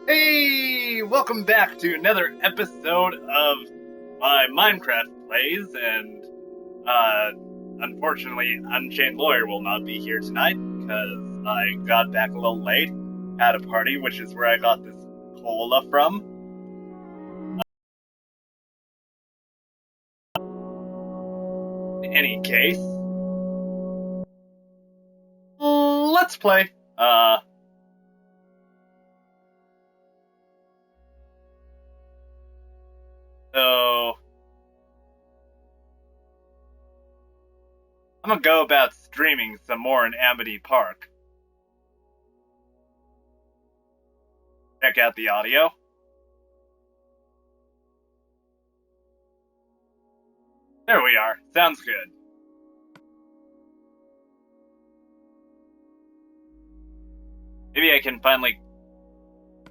Hey, welcome back to another episode of my Minecraft plays, and unfortunately, Unchained Lawyer will not be here tonight because I got back a little late at a party, which is where I got this cola from. In any case, let's play. So I'm gonna go about streaming some more in Amity Park. Check out the audio. There we are. Sounds good. Maybe I can finally,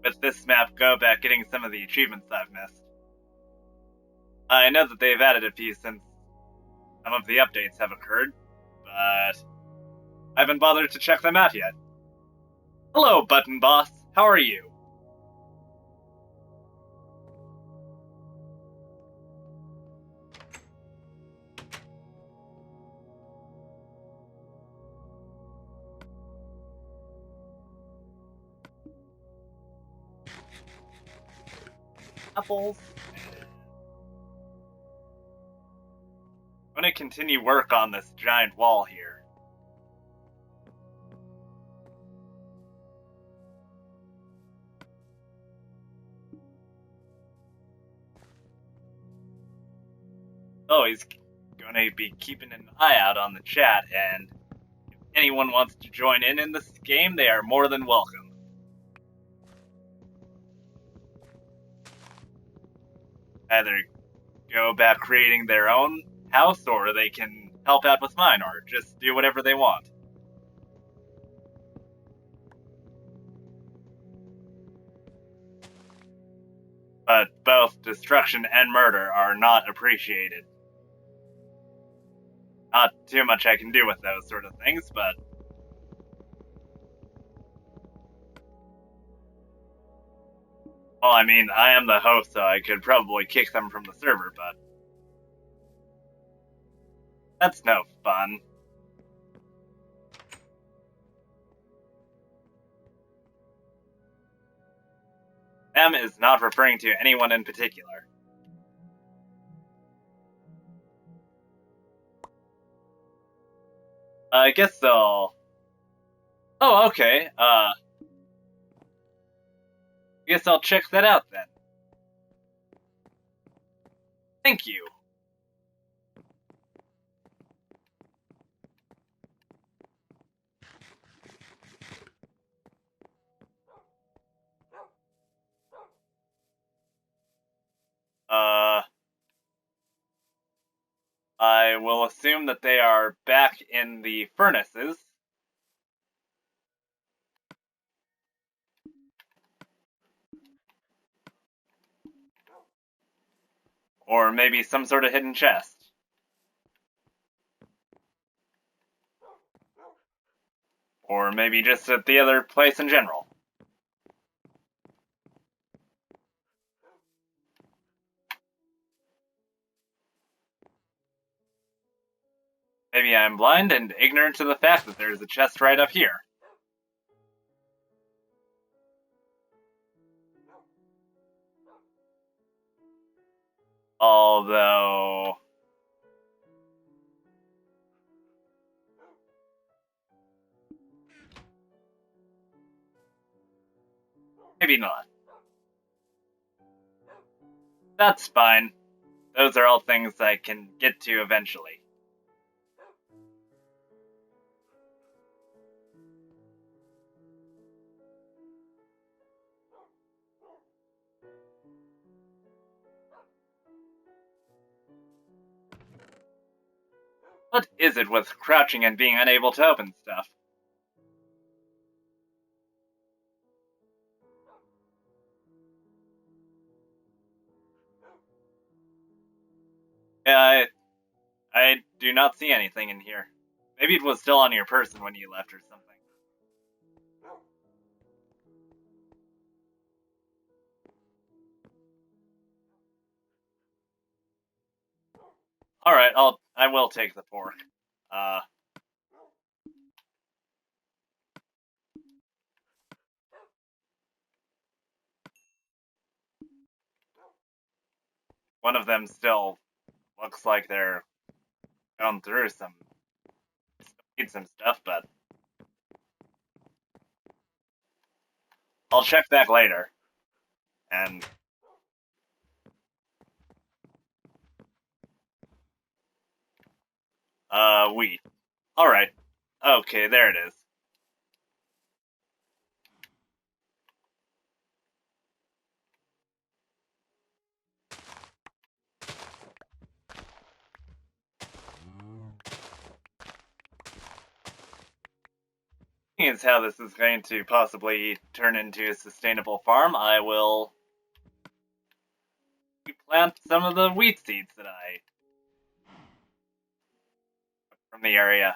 with this map, go about getting some of the achievements I've missed. I know that they've added a few since some of the updates have occurred, but I haven't bothered to check them out yet. Hello, Button Boss. How are you? Apples. I'm gonna continue work on this giant wall here. Oh, he's gonna be keeping an eye out on the chat, and if anyone wants to join in this game, they are more than welcome. Either go about creating their own house, or they can help out with mine, or just do whatever they want. But both destruction and murder are not appreciated. Not too much I can do with those sort of things, but well, I mean, I am the host, so I could probably kick them from the server, but that's no fun. Them is not referring to anyone in particular. I guess so. Oh, okay. I guess I'll check that out then. Thank you. I will assume that they are back in the furnaces. Or maybe some sort of hidden chest. Or maybe just at the other place in general. Maybe I'm blind and ignorant to the fact that there's a chest right up here. Although... maybe not. That's fine. Those are all things I can get to eventually. What is it with crouching and being unable to open stuff? Yeah, I do not see anything in here. Maybe it was still on your person when you left or something. Alright, I will take the pork. One of them still looks like they're going through need some stuff, but I'll check back later. And wheat. Alright. Okay, there it is. Seeing as how this is going to possibly turn into a sustainable farm, I will plant some of the wheat seeds that I from the area.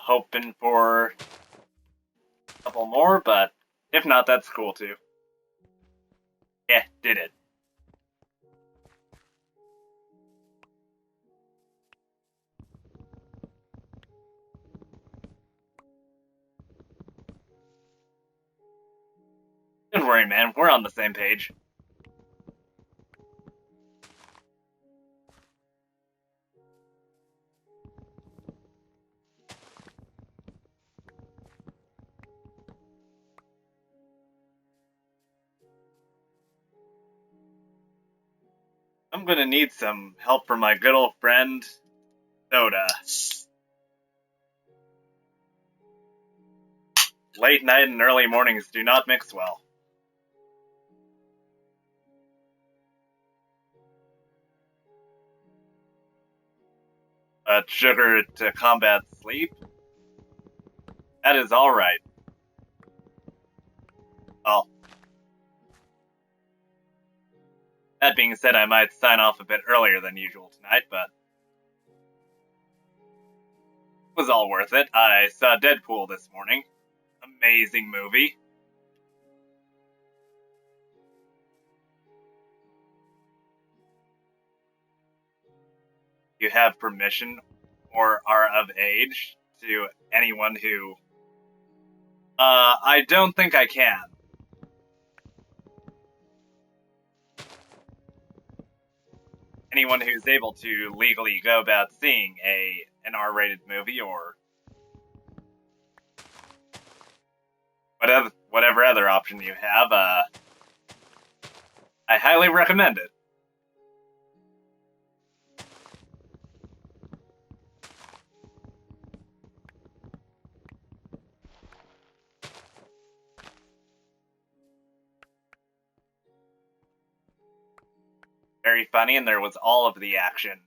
Hoping for a couple more, but if not, that's cool too. Yeah, did it. Don't worry, man. We're on the same page. I'm gonna need some help from my good old friend, Soda. Late night and early mornings do not mix well. Sugar to combat sleep? That is alright. Oh. That being said, I might sign off a bit earlier than usual tonight, but it was all worth it. I saw Deadpool this morning. Amazing movie. You have permission or are of age to anyone who... I don't think I can. Anyone who's able to legally go about seeing an R-rated movie or whatever other option you have, I highly recommend it. Very funny, and there was all of the action.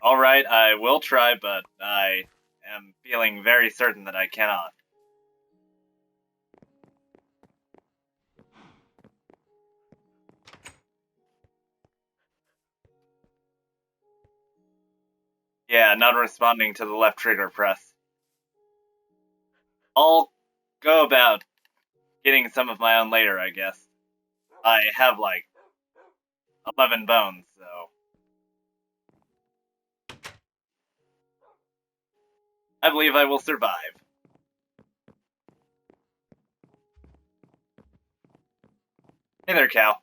Alright, I will try, but I am feeling very certain that I cannot. Yeah, not responding to the left trigger press. I'll go about getting some of my own later, I guess. I have, like, 11 bones, so... I believe I will survive. Hey there, cow.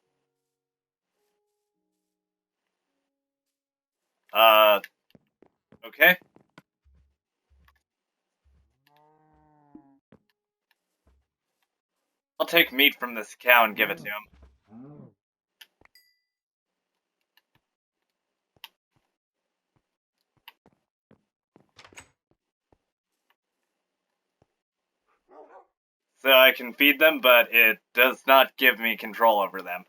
Okay. I'll take meat from this cow and give it to him. So I can feed them, but it does not give me control over them.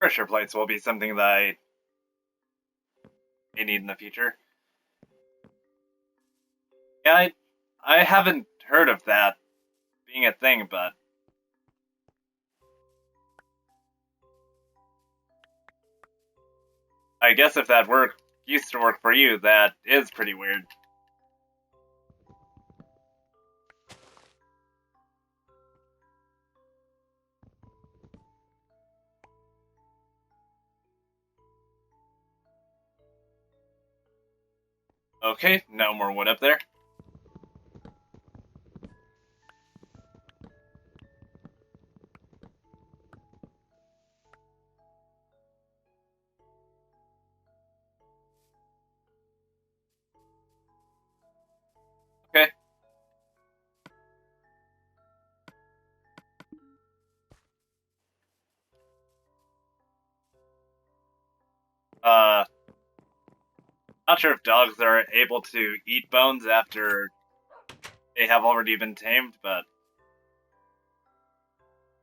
pressure plates will be something that I may need in the future. Yeah, I haven't heard of that being a thing, but I guess if that used to work for you, that is pretty weird. Okay, no more wood up there. Okay. Not sure if dogs are able to eat bones after they have already been tamed, but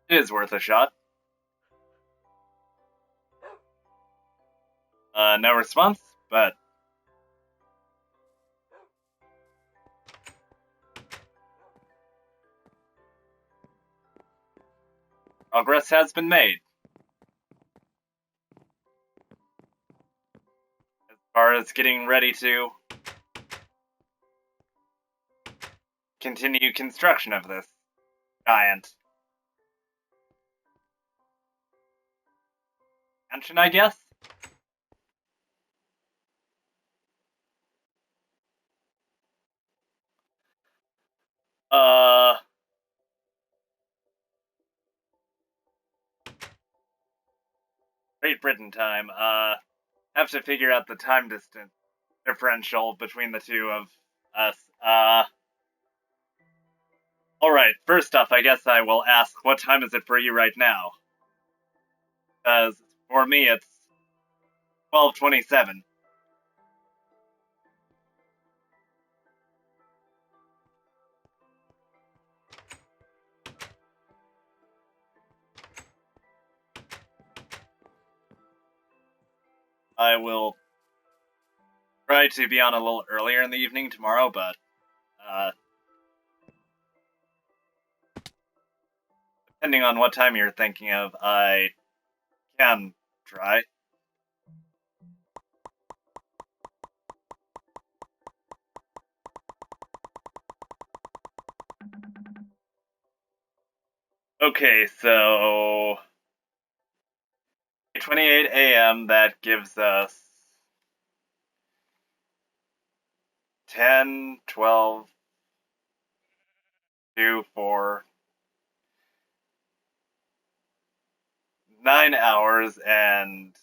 it is worth a shot. No response, but progress has been made. As far as getting ready to continue construction of this giant mansion, I guess? Great Britain time. Have to figure out the time distance differential between the two of us. Alright, first off, I guess I will ask, what time is it for you right now? Because for me, it's 12:27. I will try to be on a little earlier in the evening tomorrow, but depending on what time you're thinking of, I can try. Okay, so 28 a.m. That gives us 10, 12, 2, 4, 9 hours, and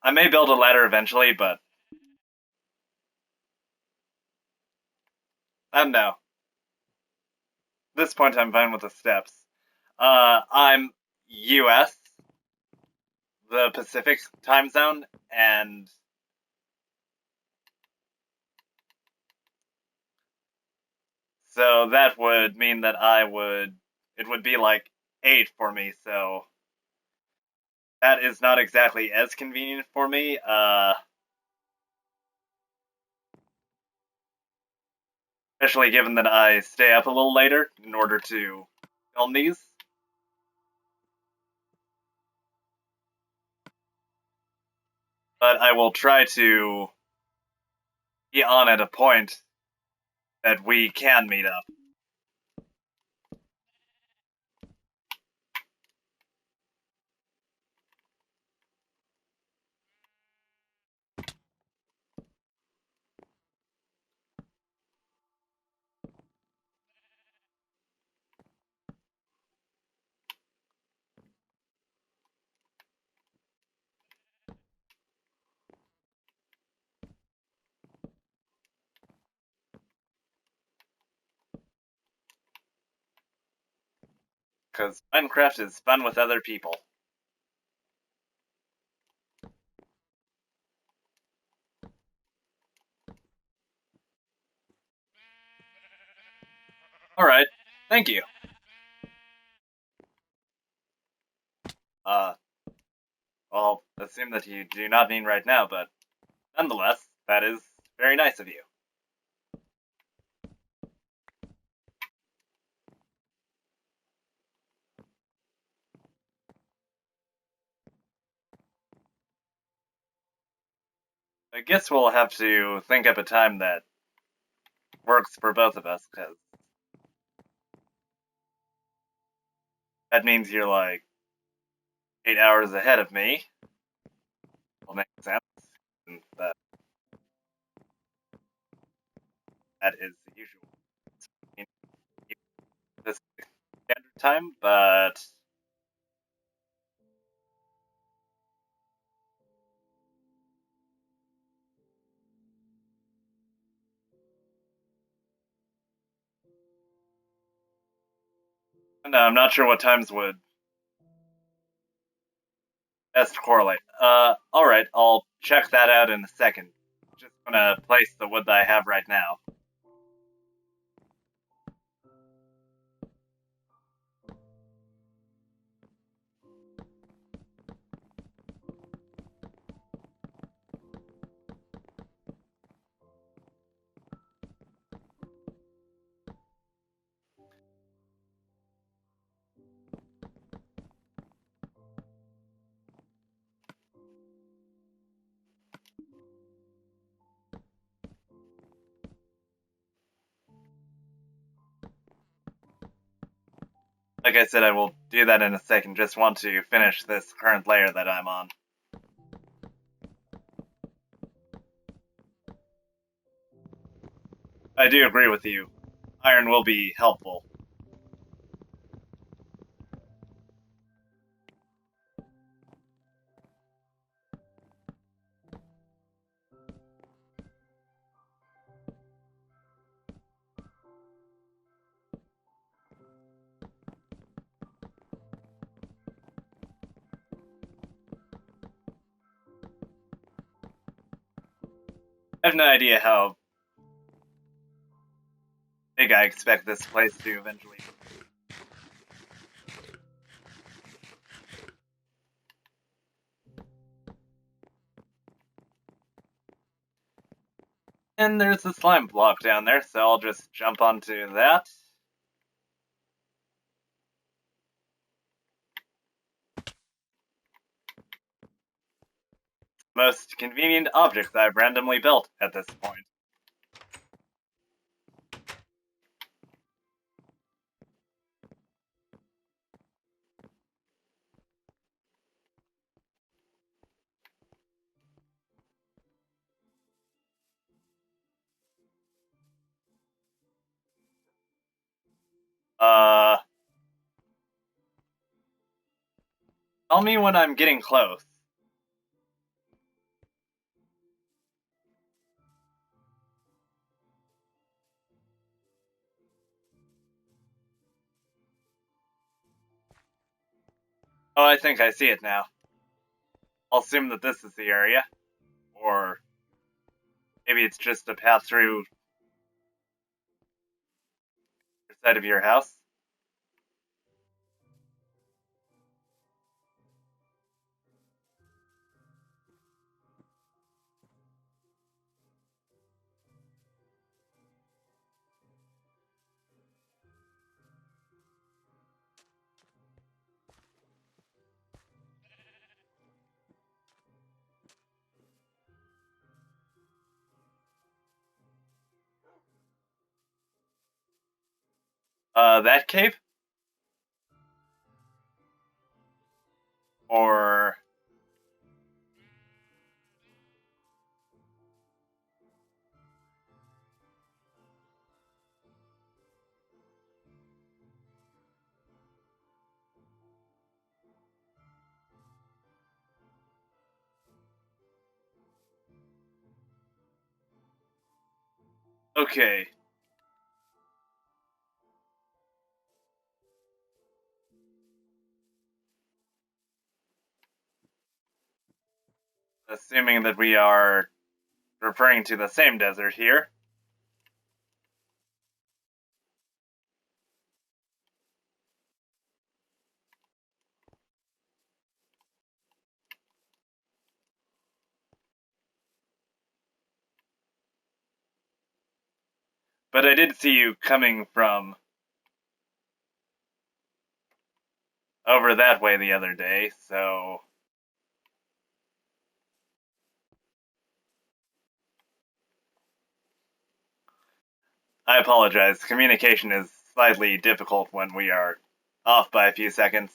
I may build a ladder eventually, but I don't know. At this point, I'm fine with the steps. I'm US, the Pacific time zone, and so that would mean that it would be like 8 for me, so that is not exactly as convenient for me. Especially given that I stay up a little later in order to film these. But I will try to be on at a point that we can meet up. Because Minecraft is fun with other people. Alright. Thank you. Uh, I'll assume that you do not mean right now, but nonetheless, that is very nice of you. I guess we'll have to think up a time that works for both of us, because that means you're like 8 hours ahead of me. Will make sense. And that is the usual. This standard time, but no, I'm not sure what times would best correlate. Alright, I'll check that out in a second. Just gonna place the wood that I have right now. Like I said, I will do that in a second. Just want to finish this current layer that I'm on. I do agree with you. Iron will be helpful. I have no idea how big I expect this place to eventually be. And there's the slime block down there, so I'll just jump onto that. Most convenient object I've randomly built at this point. Uh, Tell me when I'm getting close. Oh, I think I see it now. I'll assume that this is the area. Or maybe it's just a path through the side of your house. That cave? Or... Okay. Assuming that we are referring to the same desert here. But I did see you coming from over that way the other day, so... I apologize. Communication is slightly difficult when we are off by a few seconds.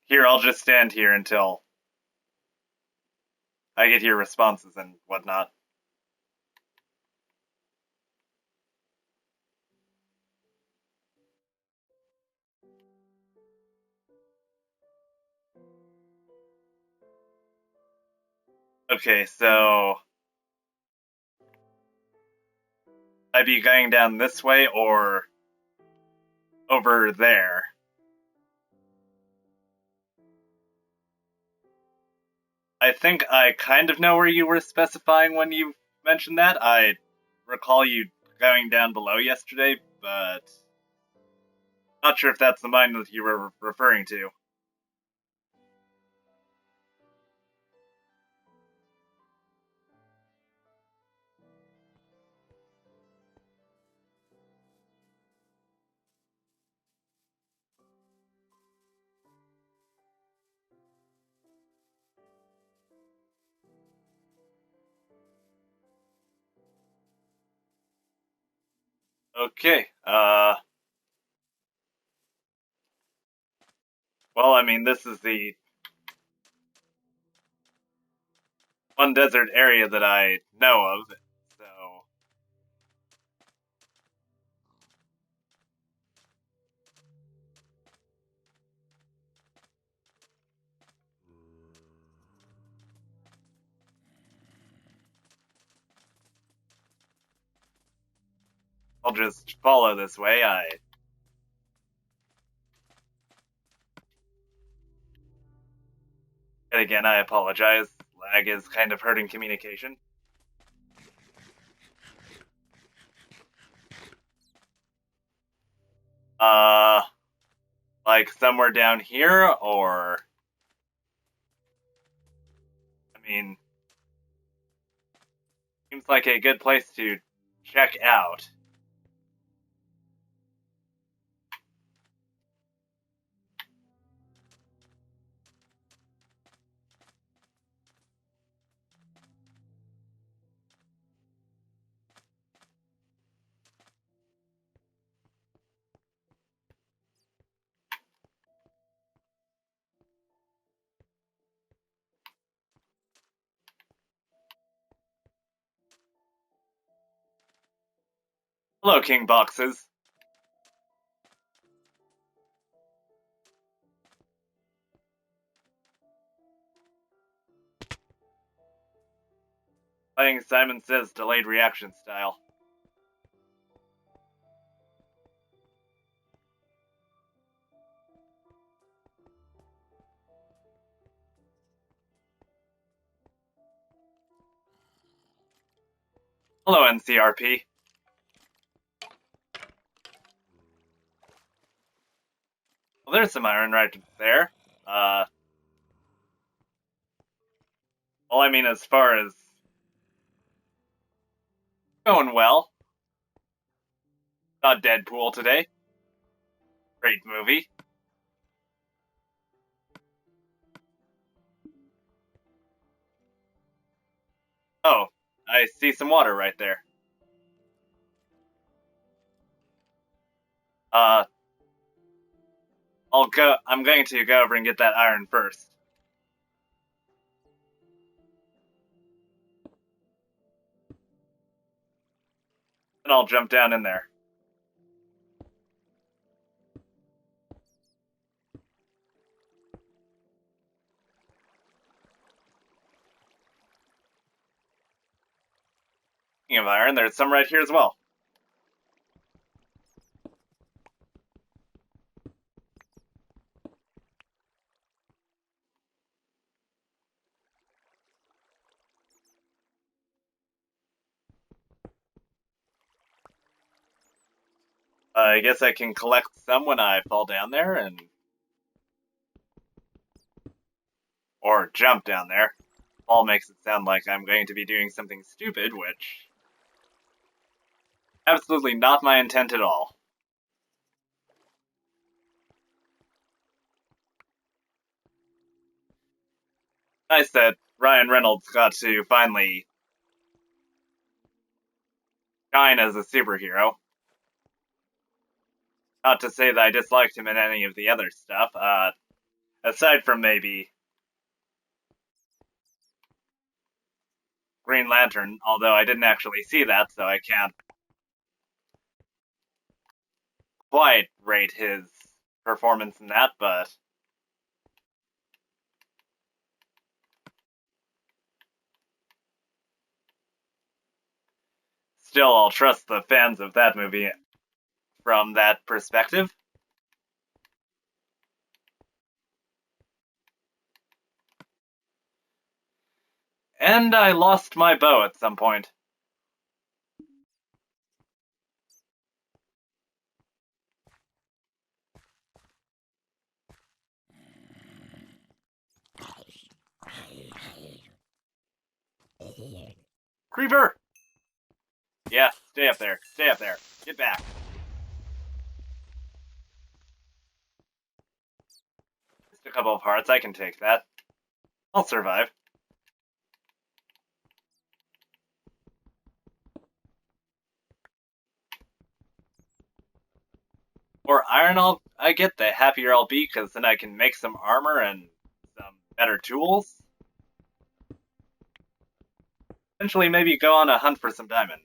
Here, I'll just stand here until I get your responses and whatnot. Okay, so... I'd be going down this way or over there. I think I kind of know where you were specifying when you mentioned that. I recall you going down below yesterday, but not sure if that's the mine that you were referring to. Okay, well, I mean, this is the one desert area that I know of, so... I'll just follow this way. And again, I apologize. Lag is kind of hurting communication. Like somewhere down here, or... I mean... Seems like a good place to check out. Hello, King Boxes. Playing Simon Says delayed reaction style. Hello, NCRP. Well, there's some iron right there. Well, I mean, as far as... Going well. Saw Deadpool today. Great movie. Oh, I see some water right there. I'm going to go over and get that iron first. And I'll jump down in there. Speaking of iron, there's some right here as well. I guess I can collect some when I fall down there and... Or jump down there. Paul makes it sound like I'm going to be doing something stupid, which absolutely not my intent at all. I said Ryan Reynolds got to finally shine as a superhero. Not to say that I disliked him in any of the other stuff, aside from maybe Green Lantern, although I didn't actually see that, so I can't quite rate his performance in that, but still, I'll trust the fans of that movie from that perspective. And I lost my bow at some point. Creeper! Yeah, stay up there. Stay up there. Get back. Just a couple of hearts, I can take that. I'll survive. Or iron I get, the happier I'll be, because then I can make some armor and some better tools. Eventually, maybe go on a hunt for some diamond.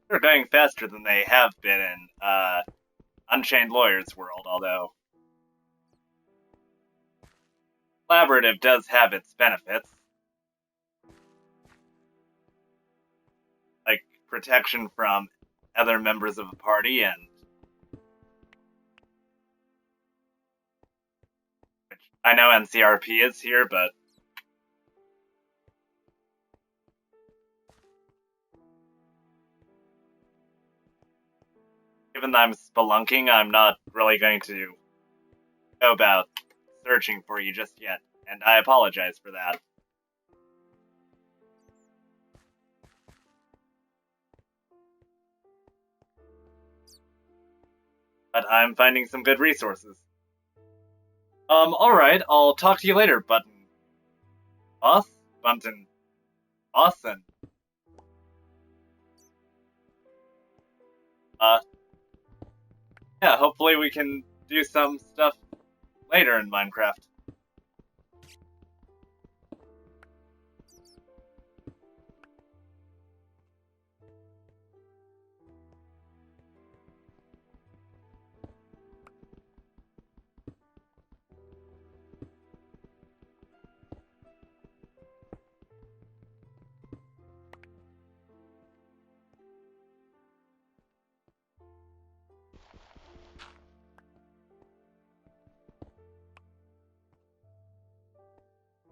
They're dying faster than they have been in Unchained Lawyer's world, although collaborative does have its benefits. Like protection from other members of a party, and which I know NCRP is here, but given that I'm spelunking, I'm not really going to go about searching for you just yet, and I apologize for that. But I'm finding some good resources. Alright, I'll talk to you later, Button. Boss? Bunton. Boston. Yeah, hopefully we can do some stuff later in Minecraft.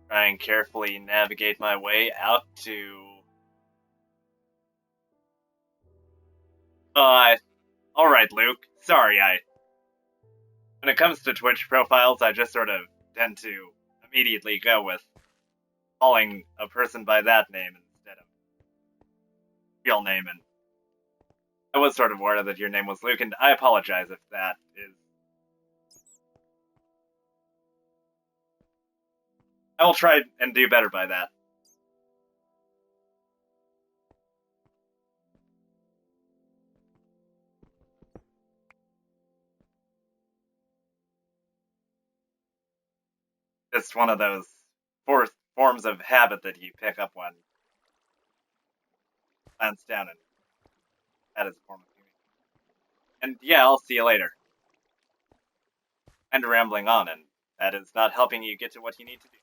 Try and carefully navigate my way out to... Alright, Luke. Sorry, when it comes to Twitch profiles, I just sort of tend to immediately go with calling a person by that name instead of real name, and I was sort of worried that your name was Luke, and I apologize if that is... I will try and do better by that. It's one of those forms of habit that you pick up when plants down, and that is a form of community. And yeah, I'll see you later. And rambling on, and that is not helping you get to what you need to do.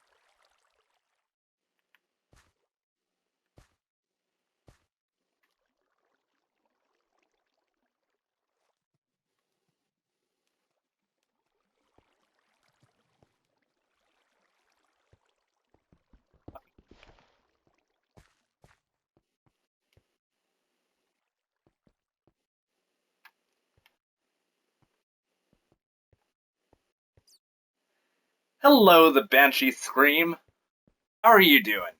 Hello, the Banshee Scream. How are you doing?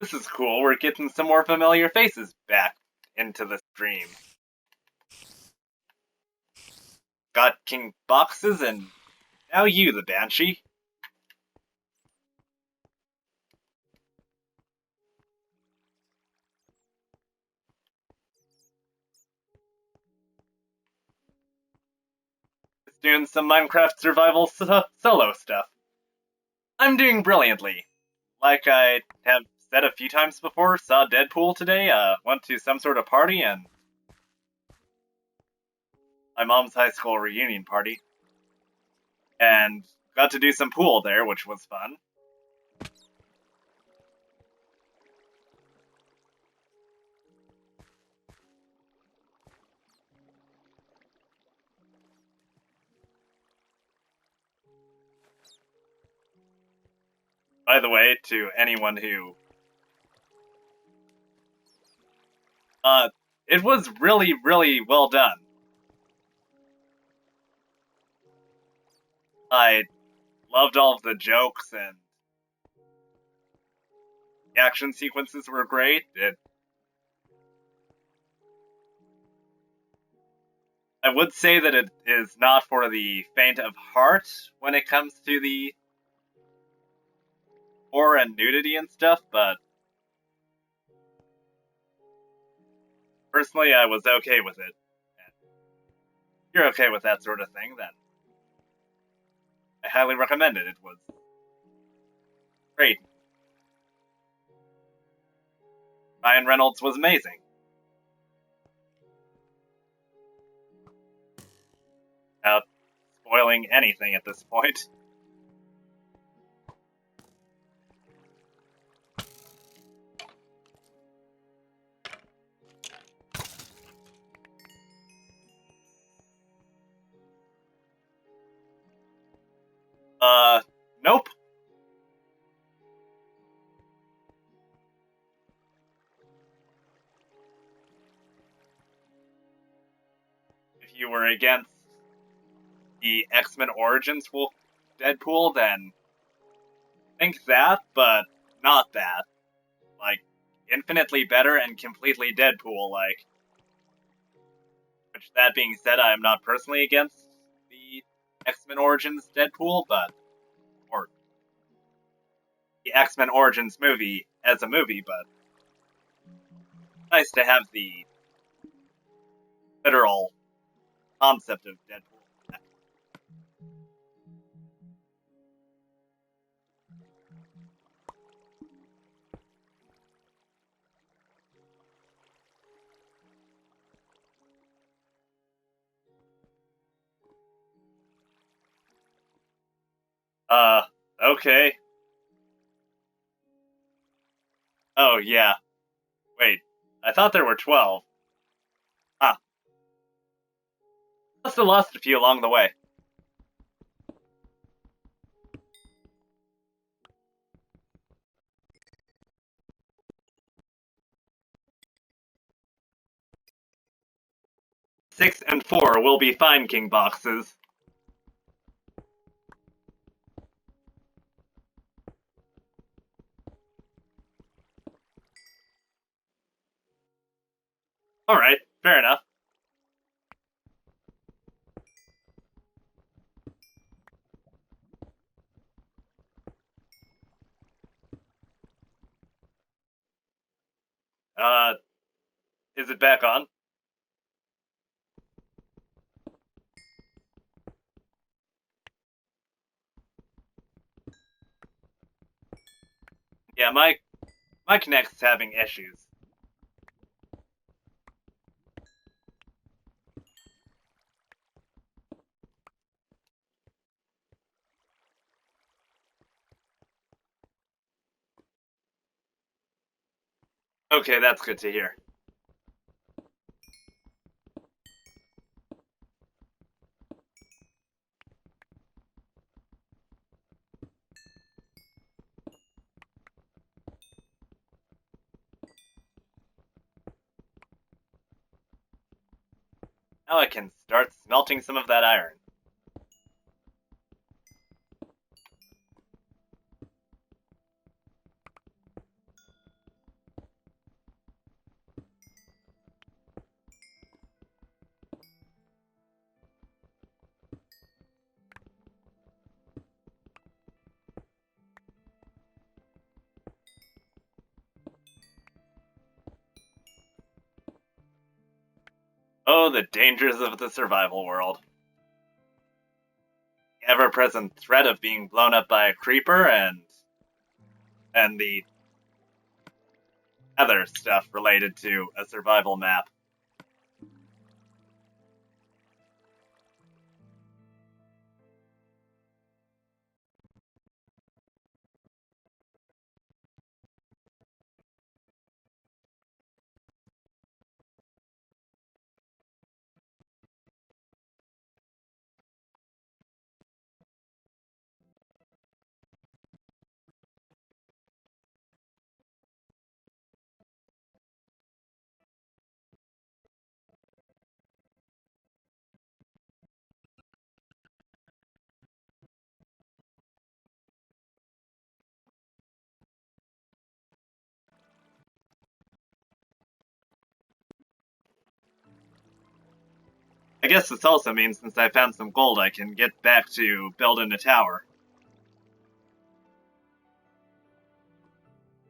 This is cool. We're getting some more familiar faces back into the stream. Got King Boxes and now you, the Banshee. Just doing some Minecraft survival solo stuff. I'm doing brilliantly. Like I have said a few times before, saw Deadpool today, went to some sort of party, and my mom's high school reunion party, and got to do some pool there, which was fun. By the way, to anyone who... it was really, really well done. I loved all of the jokes, and the action sequences were great. I would say that it is not for the faint of heart when it comes to the horror and nudity and stuff, but personally I was okay with it. And if you're okay with that sort of thing, then I highly recommend it. It was great. Ryan Reynolds was amazing. Without spoiling anything at this point. Nope. If you were against the X-Men Origins Deadpool, then think that, but not that. Like, infinitely better and completely Deadpool-like. Which, that being said, I am not personally against the X-Men Origins Deadpool, or the X-Men Origins movie as a movie, but nice to have the literal concept of Deadpool. Okay. Oh, yeah. Wait, I thought there were 12. Ah, must have lost a few along the way. Six and 4 will be fine, King Boxes. Alright, fair enough. Is it back on? Yeah, my Kinect's having issues. Okay, that's good to hear. Now I can start smelting some of that iron. Oh, the dangers of the survival world. The ever-present threat of being blown up by a creeper and the other stuff related to a survival map. I guess this also means since I found some gold, I can get back to building a tower.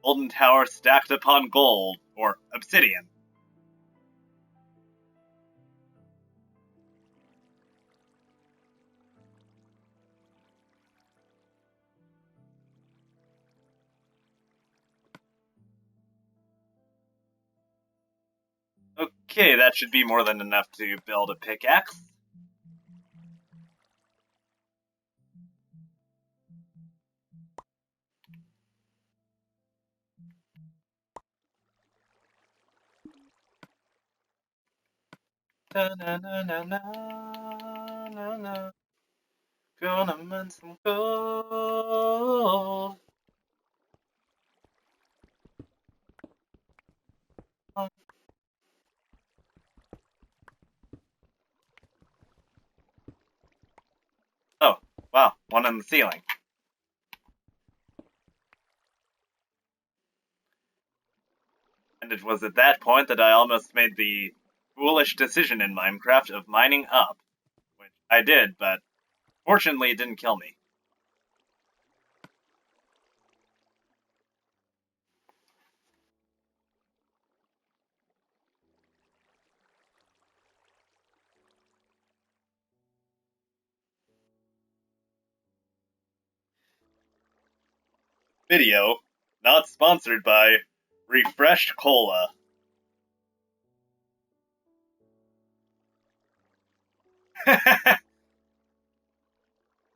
Golden tower stacked upon gold, or obsidian. Okay, that should be more than enough to build a pickaxe. Na, na, na, na, na, na, na. Gonna mine some gold. Oh, wow, one on the ceiling. And it was at that point that I almost made the foolish decision in Minecraft of mining up. Which I did, but fortunately it didn't kill me. Video, not sponsored by Refreshed Cola.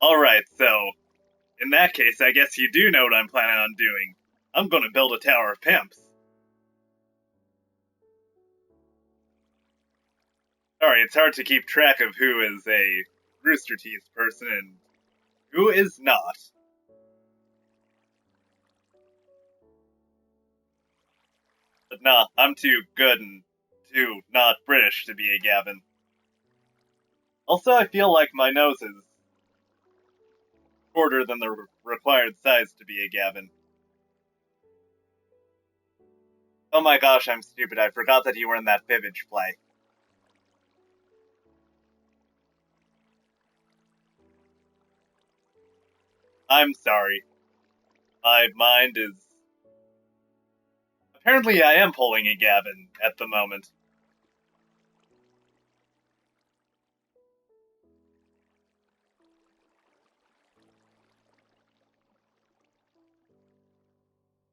Alright, so, in that case, I guess you do know what I'm planning on doing. I'm gonna build a tower of pimps. Sorry, it's hard to keep track of who is a Rooster Teeth person and who is not. But nah, I'm too good and too not British to be a Gavin. Also, I feel like my nose is shorter than the required size to be a Gavin. Oh my gosh, I'm stupid. I forgot that you were in that Fibbage play. I'm sorry. My mind is... Apparently I am pulling a Gavin at the moment.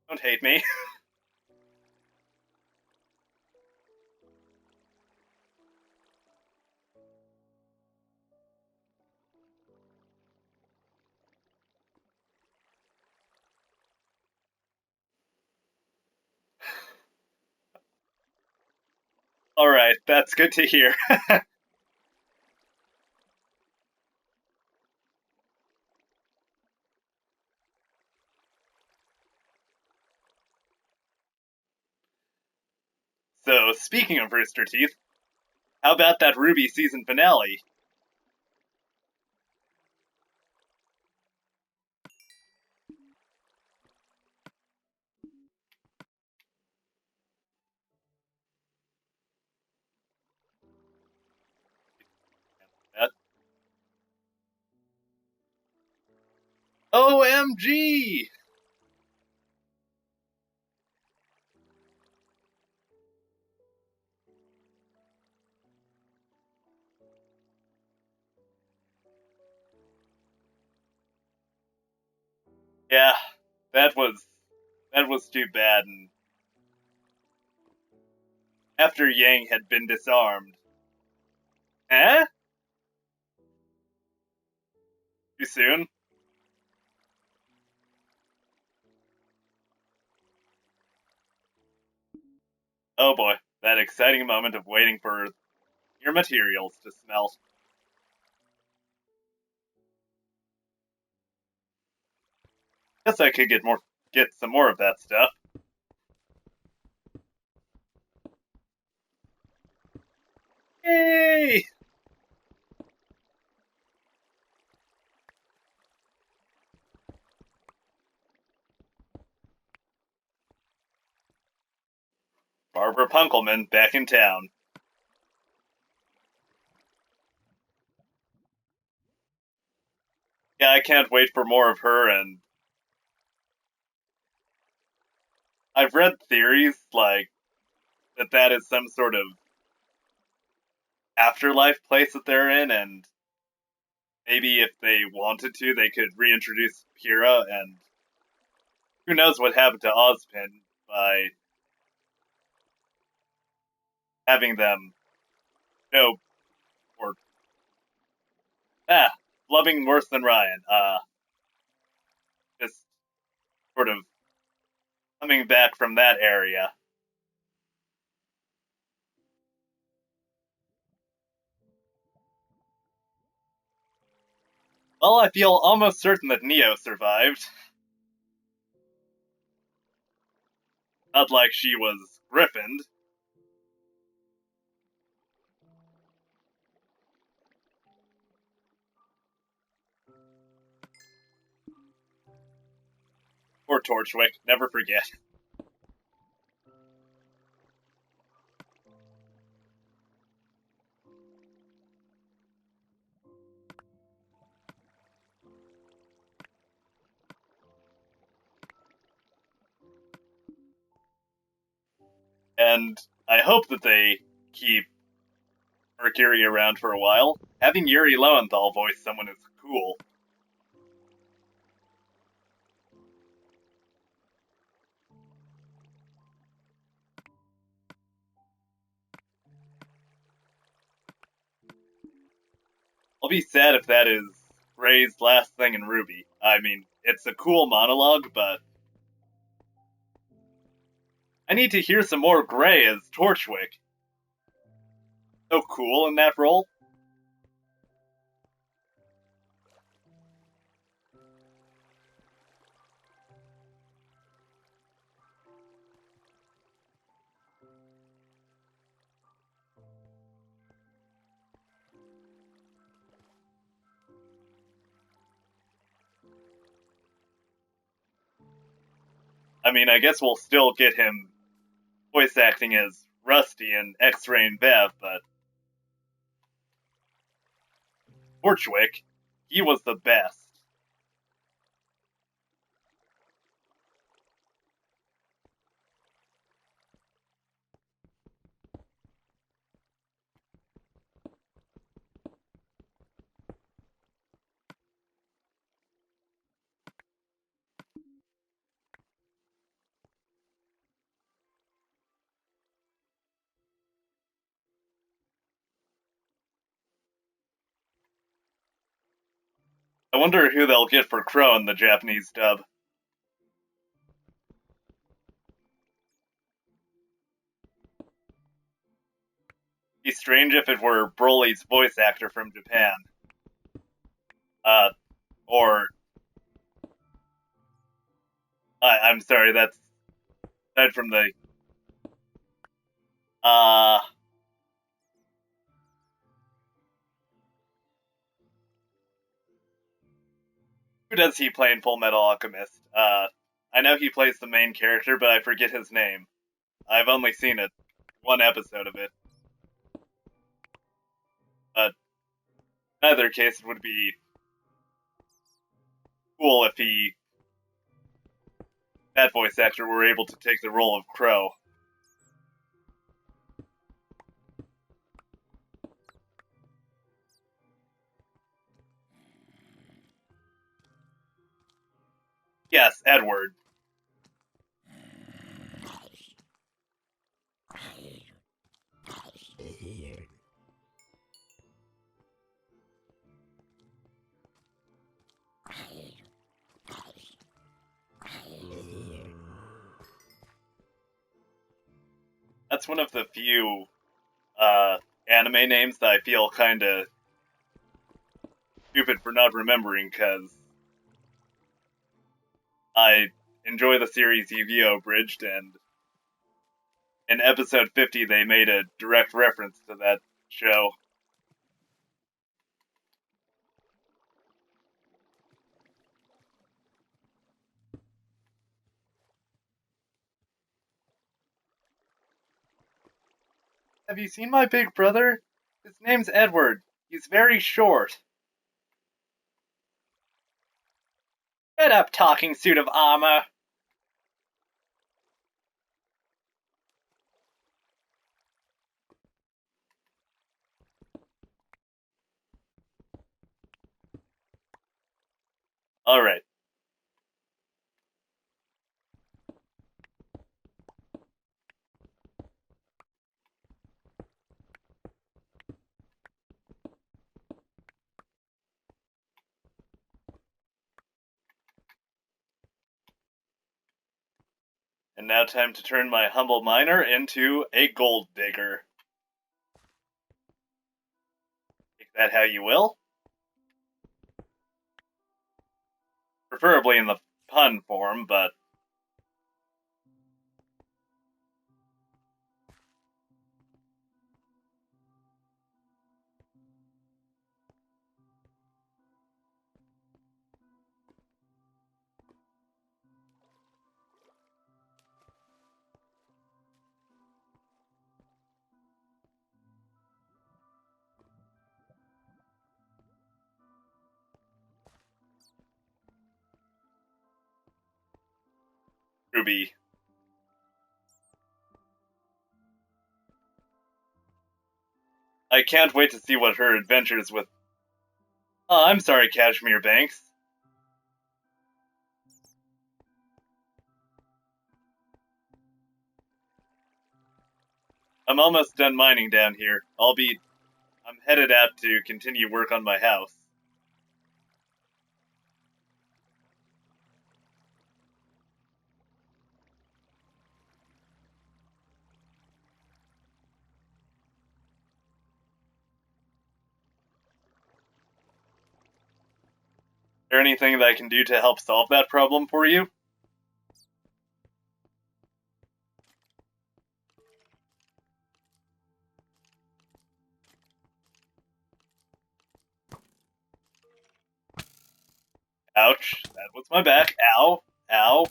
Don't hate me. Alright, that's good to hear. So, speaking of Rooster Teeth, How about that RWBY season finale? OMG! Yeah, that was too bad. And after Yang had been disarmed, eh? Too soon? Oh boy, that exciting moment of waiting for your materials to smelt. Guess I could get some more of that stuff. Yay! Barbara Punkelman back in town. Yeah, I can't wait for more of her, and I've read theories like that is some sort of afterlife place that they're in, and maybe if they wanted to, they could reintroduce Kira, and who knows what happened to Ozpin by having them know, or loving worse than Ryan. Just sort of coming back from that area. Well, I feel almost certain that Neo survived. Not like she was griffined. Or Torchwick, never forget. And I hope that they keep Mercury around for a while. Having Yuri Lowenthal voice someone is cool. I'll be sad if that is Gray's last thing in RWBY. I mean, it's a cool monologue, but I need to hear some more Gray as Torchwick. So cool in that role. I mean, I guess we'll still get him voice acting as Rusty in X-Ray and Bev, but Torchwick, he was the best. I wonder who they'll get for Crow in the Japanese dub. Be strange if it were Broly's voice actor from Japan. Or I'm sorry, that's aside from the Who does he play in Full Metal Alchemist? I know he plays the main character, but I forget his name. I've only seen one episode of it. But in either case, it would be cool if that voice actor were able to take the role of Crow. Yes, Edward. That's one of the few anime names that I feel kind of stupid for not remembering, because I enjoy the series Yu-Gi-Oh! Bridged, and in episode 50 they made a direct reference to that show. Have you seen my big brother? His name's Edward. He's very short. Shut up, talking suit of armor. Alright. And now time to turn my humble miner into a gold digger. Take that how you will. Preferably in the pun form, but Ruby. I can't wait to see what her adventures with... Oh, I'm sorry, Cashmere Banks. I'm almost done mining down here. I'm headed out to continue work on my house. Is there anything that I can do to help solve that problem for you? Ouch, that was my back. Ow, ow.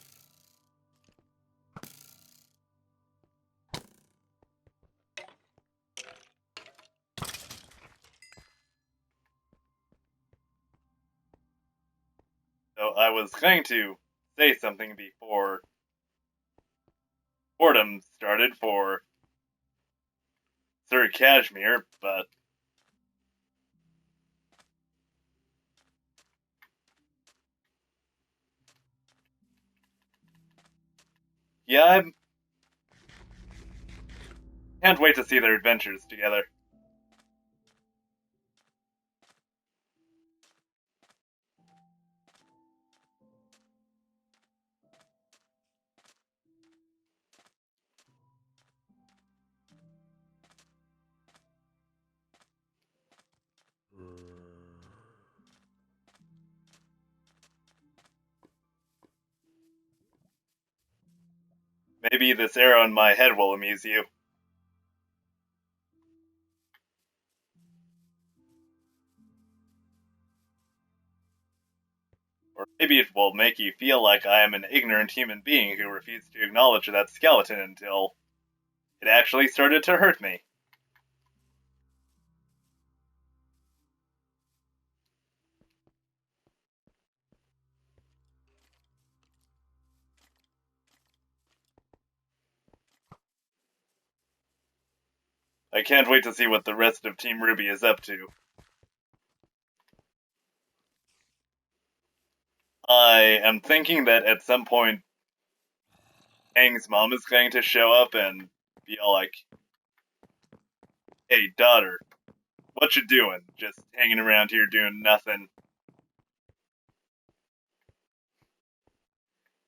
So I was going to say something before boredom started for Sir Cashmere, but yeah, I can't wait to see their adventures together. Maybe this arrow in my head will amuse you. Or maybe it will make you feel like I am an ignorant human being who refused to acknowledge that skeleton until it actually started to hurt me. I can't wait to see what the rest of Team Ruby is up to. I am thinking that at some point, Aang's mom is going to show up and be all like, "Hey, daughter, what you doing? Just hanging around here doing nothing.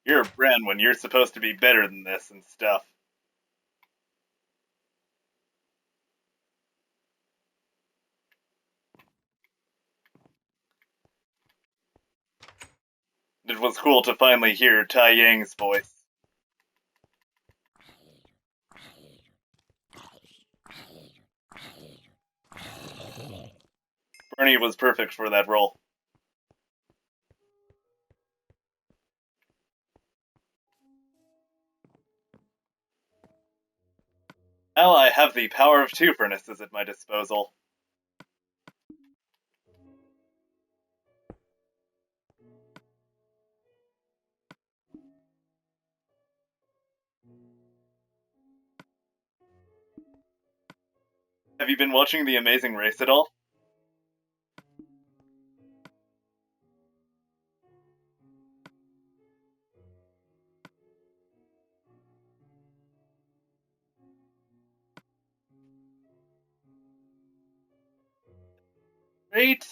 You're a Bren when you're supposed to be better than this and stuff." It was cool to finally hear Tai Yang's voice. Bernie was perfect for that role. Now I have the power of two furnaces at my disposal. Have you been watching The Amazing Race at all? Great.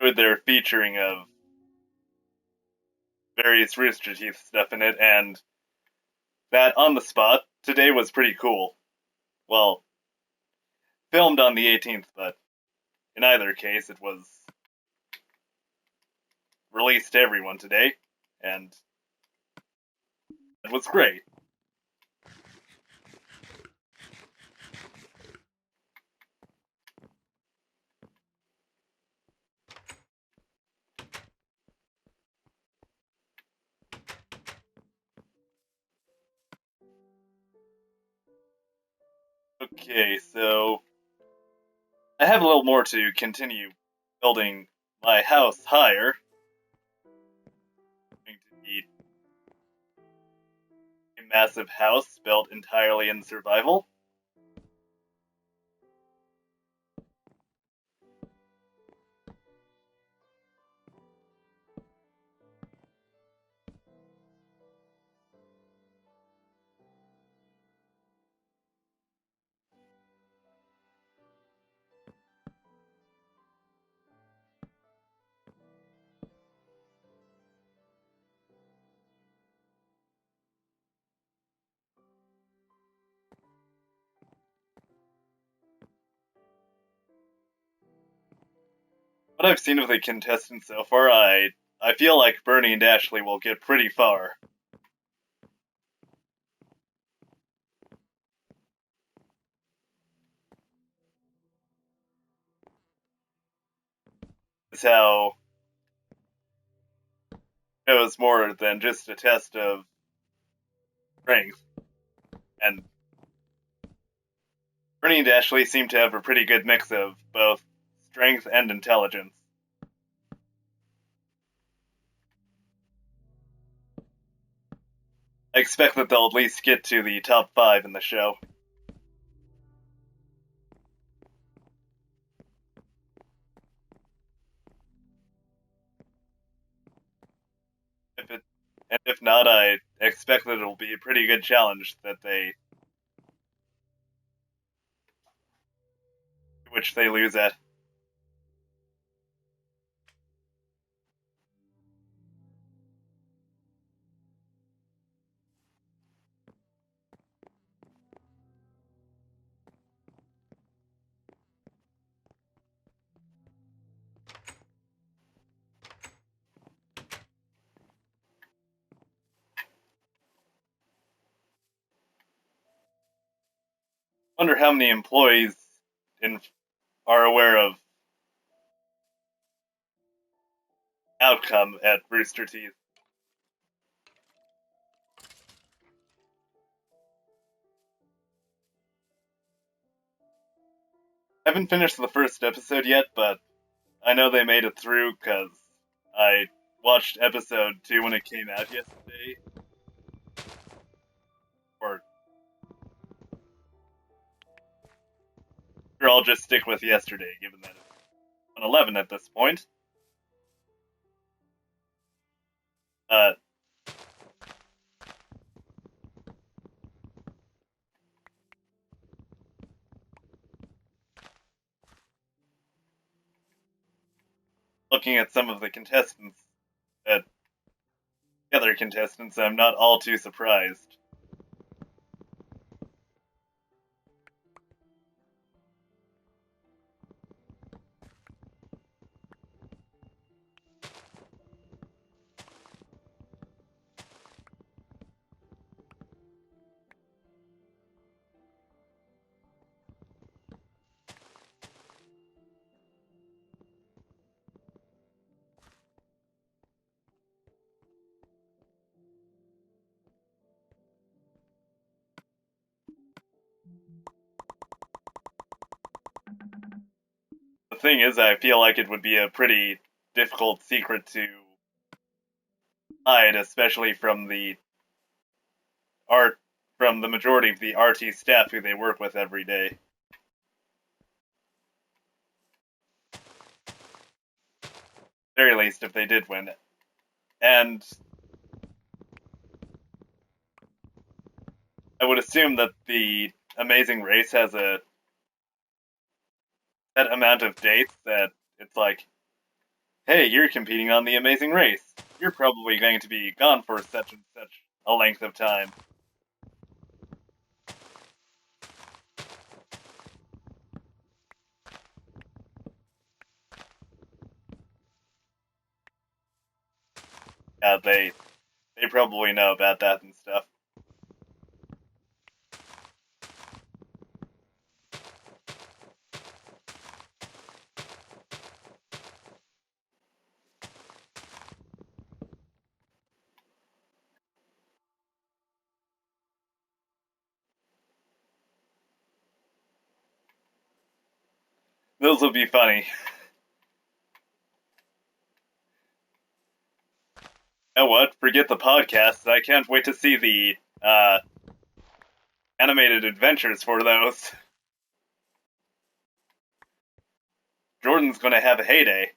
With their featuring of various Rooster Teeth stuff in it, and that on the spot today was pretty cool. Well, filmed on the 18th, but in either case, it was released to everyone today, and it was great. Okay, so I have a little more to continue building my house higher. Going to need a massive house built entirely in survival. What I've seen of the contestants so far, I feel like Bernie and Ashley will get pretty far. It's how it was more than just a test of strength, and Bernie and Ashley seem to have a pretty good mix of both strength and intelligence. I expect that they'll at least get to the top 5 in the show. If it, and if not, I expect that it'll be a pretty good challenge which they lose at. Wonder how many employees are aware of outcome at Rooster Teeth. I haven't finished the first episode yet, but I know they made it through because I watched episode 2 when it came out yesterday. Or I'll just stick with yesterday, given that it's 111 at this point. Uh, Looking at some of the contestants, the other contestants, I'm not all too surprised. The thing is, I feel like it would be a pretty difficult secret to hide, especially from the majority of the RT staff who they work with every day. Very least, if they did win. And I would assume that the Amazing Race has a set amount of dates that it's like, hey, you're competing on the Amazing Race. You're probably going to be gone for such and such a length of time. Yeah, they probably know about that and stuff. Those will be funny. You know what? Forget the podcast. I can't wait to see the animated adventures for those. Jordan's gonna have a heyday.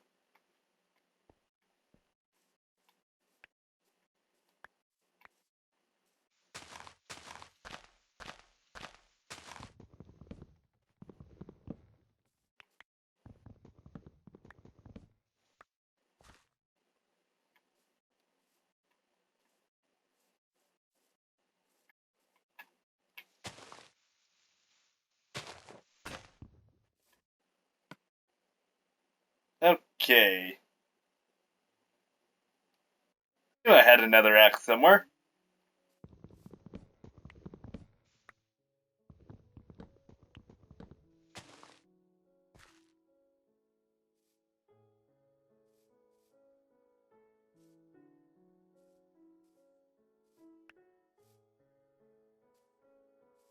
Okay. Knew I had another axe somewhere.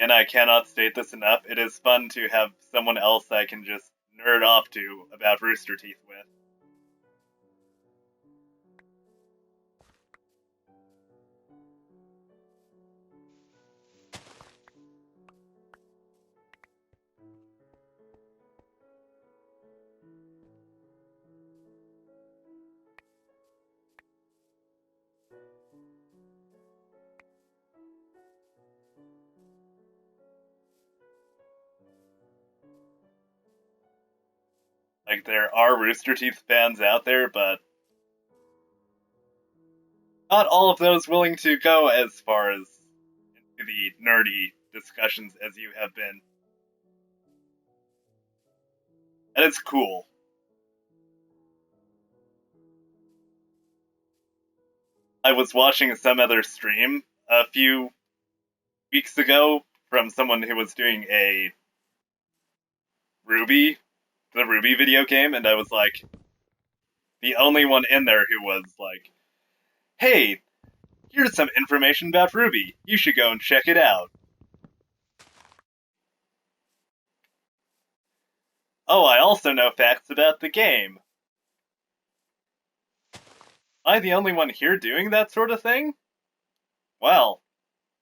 And I cannot state this enough. It is fun to have someone else I can just nerd off to about Rooster Teeth with. Like, there are Rooster Teeth fans out there, but not all of those willing to go as far as into the nerdy discussions as you have been. And it's cool. I was watching some other stream a few weeks ago from someone who was doing a RWBY, the RWBY video game, and I was like the only one in there who was like, hey, here's some information about RWBY. You should go and check it out. Oh, I also know facts about the game. Am I the only one here doing that sort of thing? Well,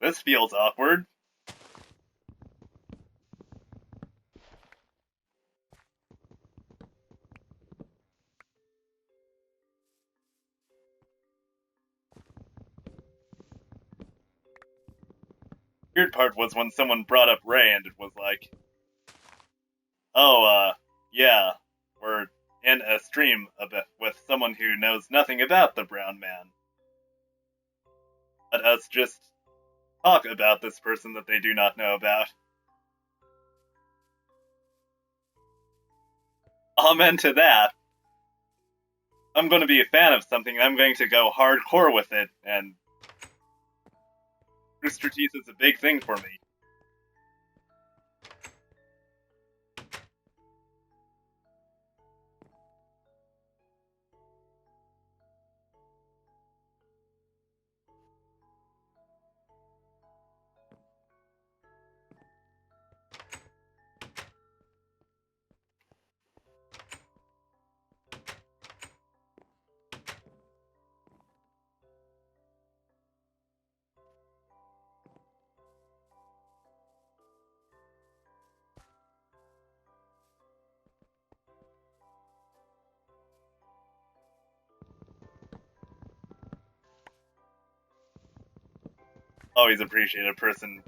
this feels awkward. Weird part was when someone brought up Ray and it was like, oh, yeah, we're in a stream with someone who knows nothing about the Brown Man. Let us just talk about this person that they do not know about. Amen to that. I'm going to be a fan of something, and I'm going to go hardcore with it, and Rooster Teeth is a big thing for me. Always appreciate a person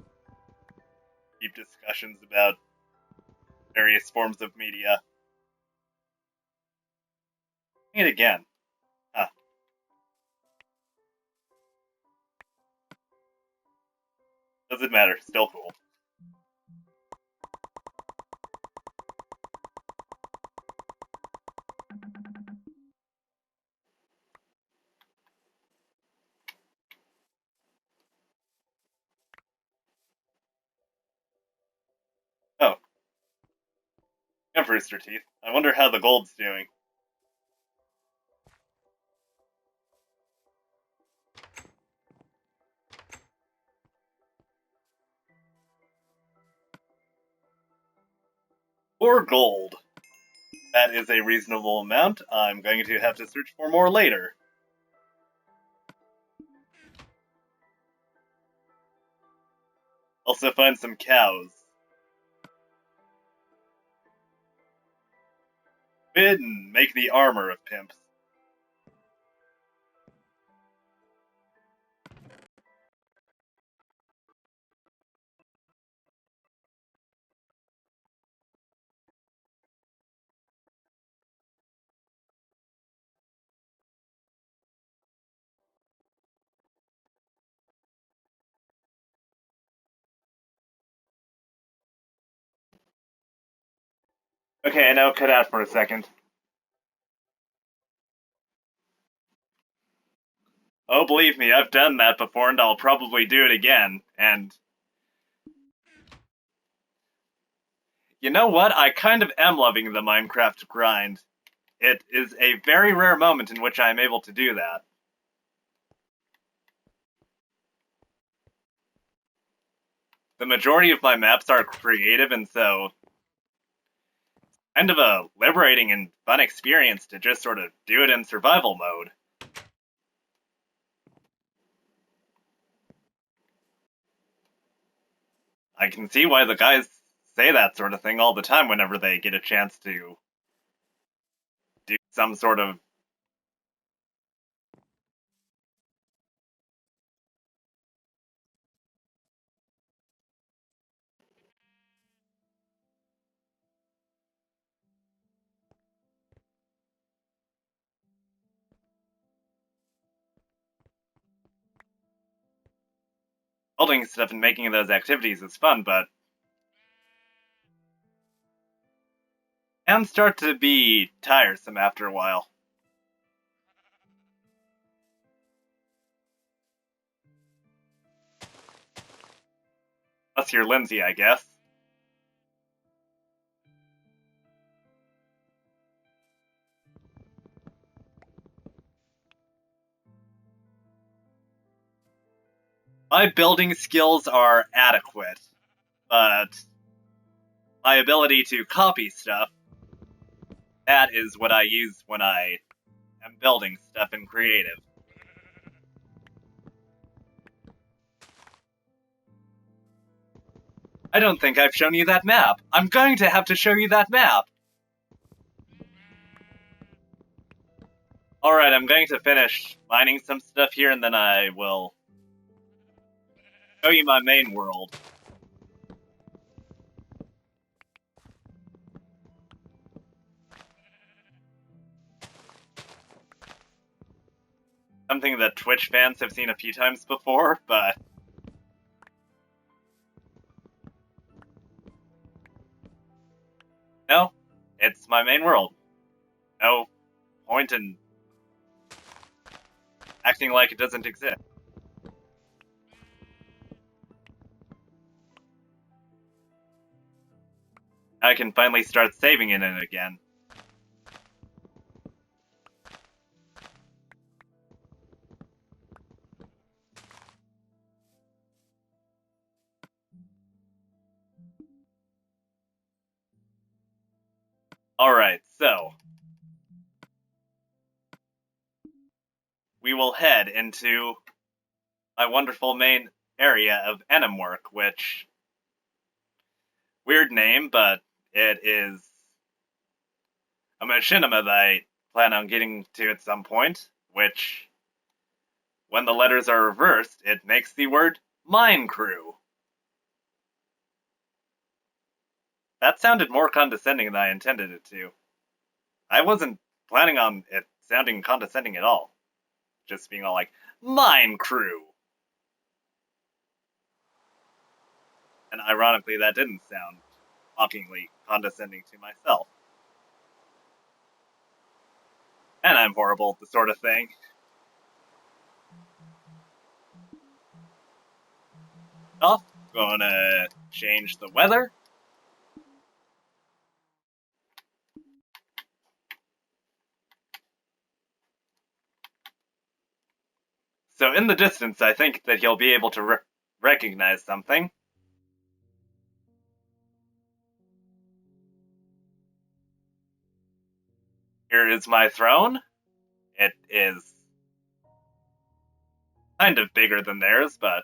deep discussions about various forms of media. It again. Huh. Doesn't matter. Still cool. Oh. And Rooster Teeth. I wonder how the gold's doing. Or gold. That is a reasonable amount. I'm going to have to search for more later. Also find some cows. Bid and make the armor of pimps. Okay, now cut out for a second. Oh, believe me, I've done that before and I'll probably do it again. And you know what? I kind of am loving the Minecraft grind. It is a very rare moment in which I am able to do that. The majority of my maps are creative, and so kind of a liberating and fun experience to just sort of do it in survival mode. I can see why the guys say that sort of thing all the time whenever they get a chance to do some sort of building stuff and making those activities is fun, but can start to be tiresome after a while. Unless you're Lindsay, I guess. My building skills are adequate, but my ability to copy stuff, that is what I use when I am building stuff in creative. I don't think I've shown you that map. I'm going to have to show you that map. Alright, I'm going to finish mining some stuff here, and then I will show you my main world. Something that Twitch fans have seen a few times before, but... no, it's my main world. No point in acting like it doesn't exist. I can finally start saving in it again. Alright, so... we will head into my wonderful main area of Enimwork, which... weird name, but it is a machinima that I plan on getting to at some point, which, when the letters are reversed, it makes the word Mine Crew. That sounded more condescending than I intended it to. I wasn't planning on it sounding condescending at all. Just being all like, Mine Crew! And ironically, that didn't sound mockingly condescending to myself. And I'm horrible at the sort of thing. Oh, gonna change the weather. So in the distance, I think that he'll be able to recognize something. Here is my throne. It is kind of bigger than theirs, but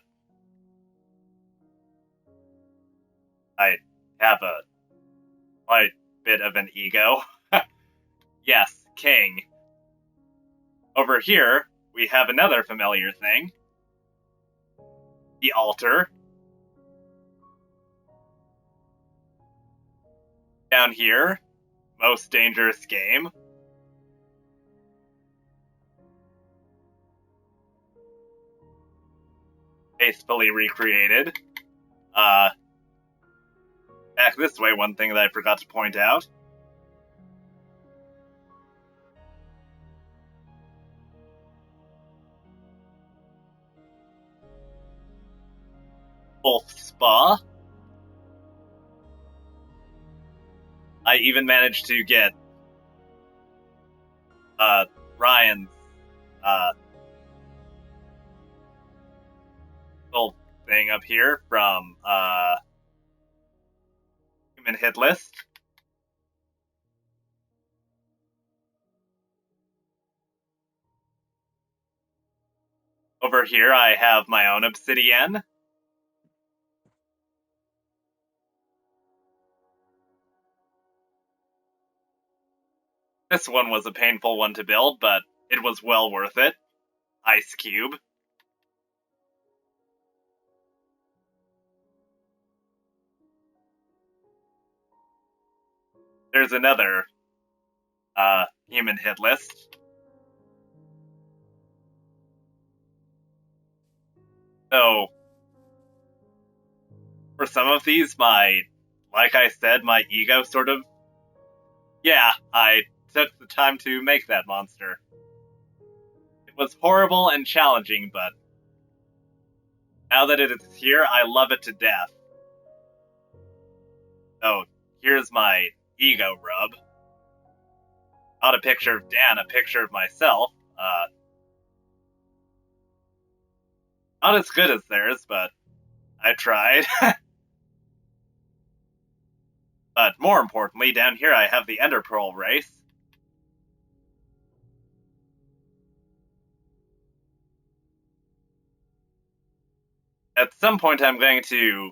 I have a quite bit of an ego. Yes, king. Over here, we have another familiar thing. The altar. Down here, most dangerous game. Faithfully recreated. Back this way, one thing that I forgot to point out. Wolf Spa. I even managed to get Ryan's little thing up here from Human Hit List. Over here I have my own obsidian. This one was a painful one to build, but it was well worth it. Ice Cube. There's another Human Hit List. So, for some of these, like I said, my ego sort of... yeah, I took the time to make that monster. It was horrible and challenging, but now that it is here, I love it to death. Oh, here's my ego rub. Not a picture of Dan, a picture of myself. Not as good as theirs, but I tried. But more importantly, down here I have the Ender Pearl race. At some point I'm going to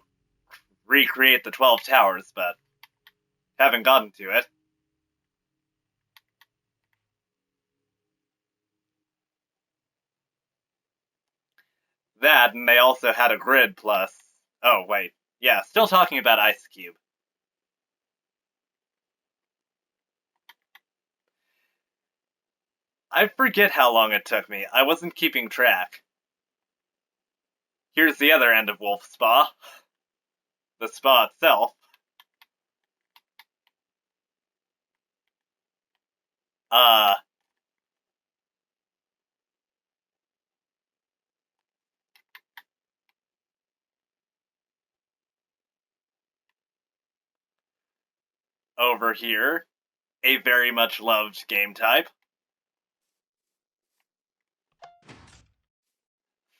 recreate the 12 towers, but haven't gotten to it. That, and they also had a grid plus... Oh, wait. Yeah, still talking about Ice Cube. I forget how long it took me. I wasn't keeping track. Here's the other end of Wolf Spa. The spa itself. Over here, a very much loved game type.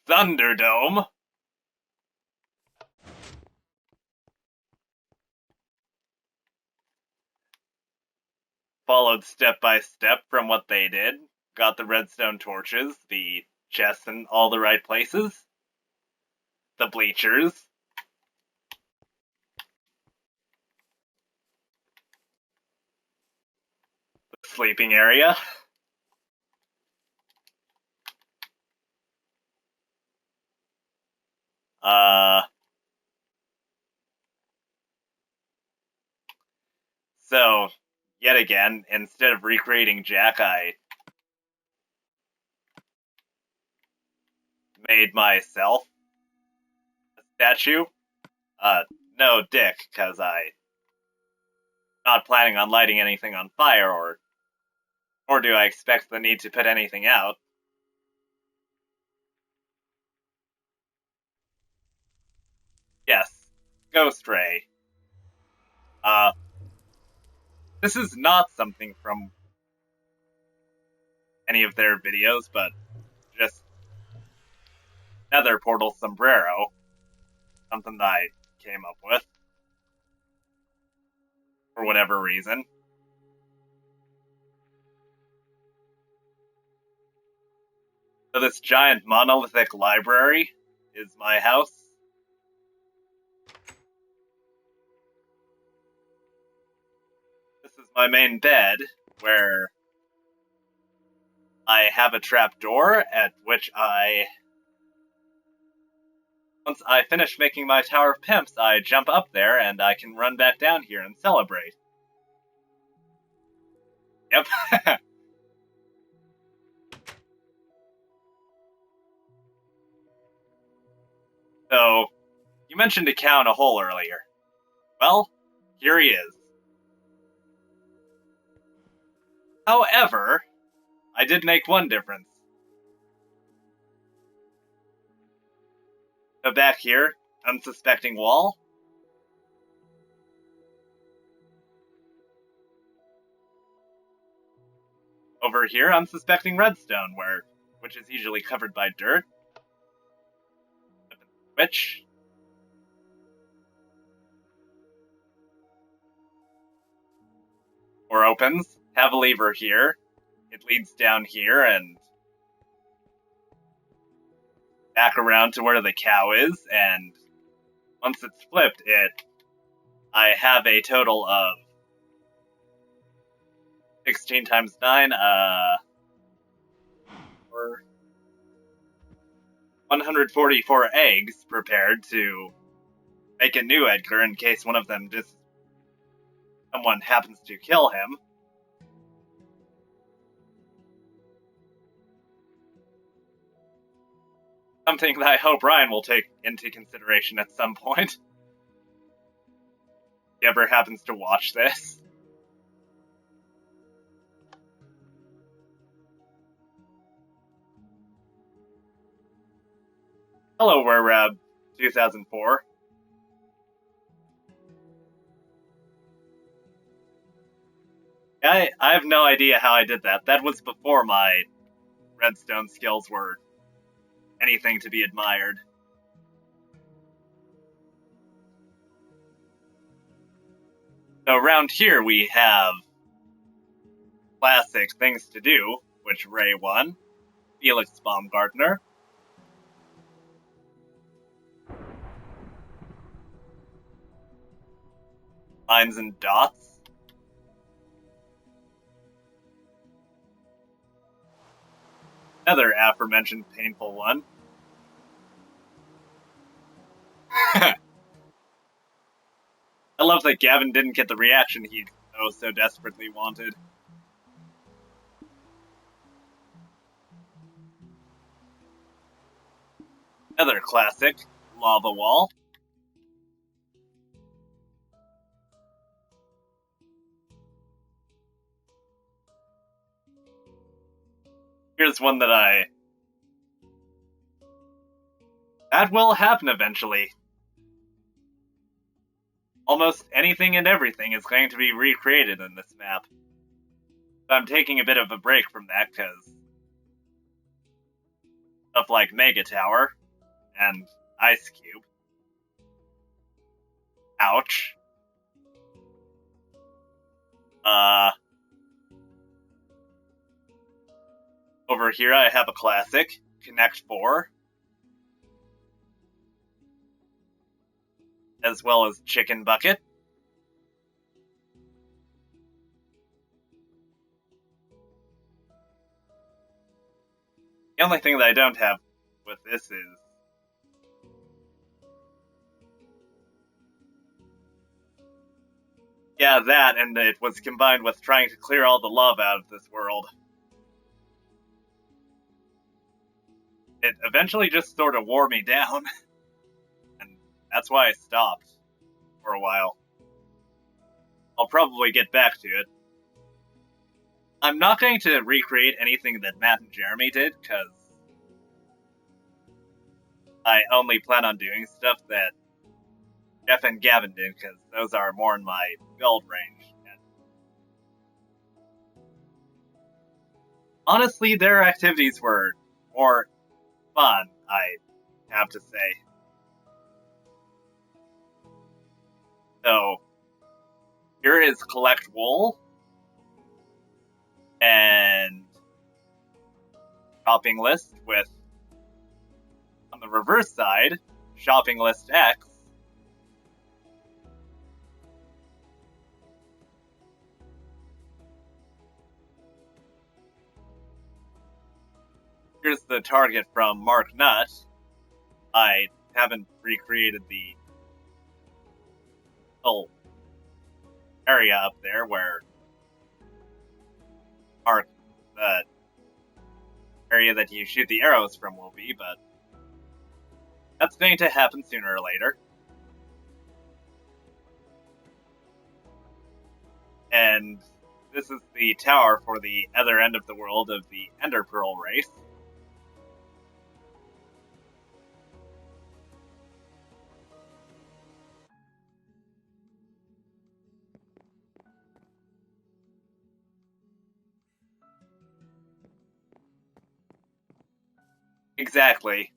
Thunderdome. Followed step by step from what they did. Got the redstone torches, the chests in all the right places, the bleachers, the sleeping area. So, yet again, instead of recreating Jack, I made myself a statue. No dick, because I'm not planning on lighting anything on fire, or do I expect the need to put anything out? Yes, Ghost Ray. This is not something from any of their videos, but just Nether Portal Sombrero. Something that I came up with. For whatever reason. So this giant monolithic library is my house. This is my main bed, where I have a trap door at which once I finish making my Tower of Pimps, I jump up there and I can run back down here and celebrate. Yep. So, you mentioned a cow in a hole earlier. Well, here he is. However, I did make one difference. So back here, unsuspecting wall. Over here, unsuspecting redstone, which is usually covered by dirt. Switch. Or opens. Have a lever here. It leads down here and back around to where the cow is, and once it's flipped, I have a total of 16 times 9, 144 eggs prepared to make a new Edgar in case someone happens to kill him. Something that I hope Ryan will take into consideration at some point. If he ever happens to watch this. Hello, Wererab 2004. I have no idea how I did that. That was before my redstone skills were anything to be admired. So around here we have classic things to do, which Ray won. Felix Baumgartner. Lines and dots. Another aforementioned painful one. I love that Gavin didn't get the reaction he so desperately wanted. Another classic, Lava Wall. Here's one that will happen eventually. Almost anything and everything is going to be recreated in this map. But I'm taking a bit of a break from that because stuff like Mega Tower and Ice Cube. Ouch. Over here I have a classic, Connect 4. As well as Chicken Bucket. The only thing that I don't have with this is yeah, that, and it was combined with trying to clear all the love out of this world. It eventually just sort of wore me down, and that's why I stopped for a while. I'll probably get back to it. I'm not going to recreate anything that Matt and Jeremy did, because I only plan on doing stuff that Jeff and Gavin did, because those are more in my build range. And honestly, their activities were more fun, I have to say. So, here is Collect Wool, and Shopping List with, on the reverse side, Shopping List X. Here's the target from Mark Nutt. I haven't recreated the whole area up there where Mark, the area that you shoot the arrows from will be, but that's going to happen sooner or later. And this is the tower for the other end of the world of the Ender Pearl race. Exactly.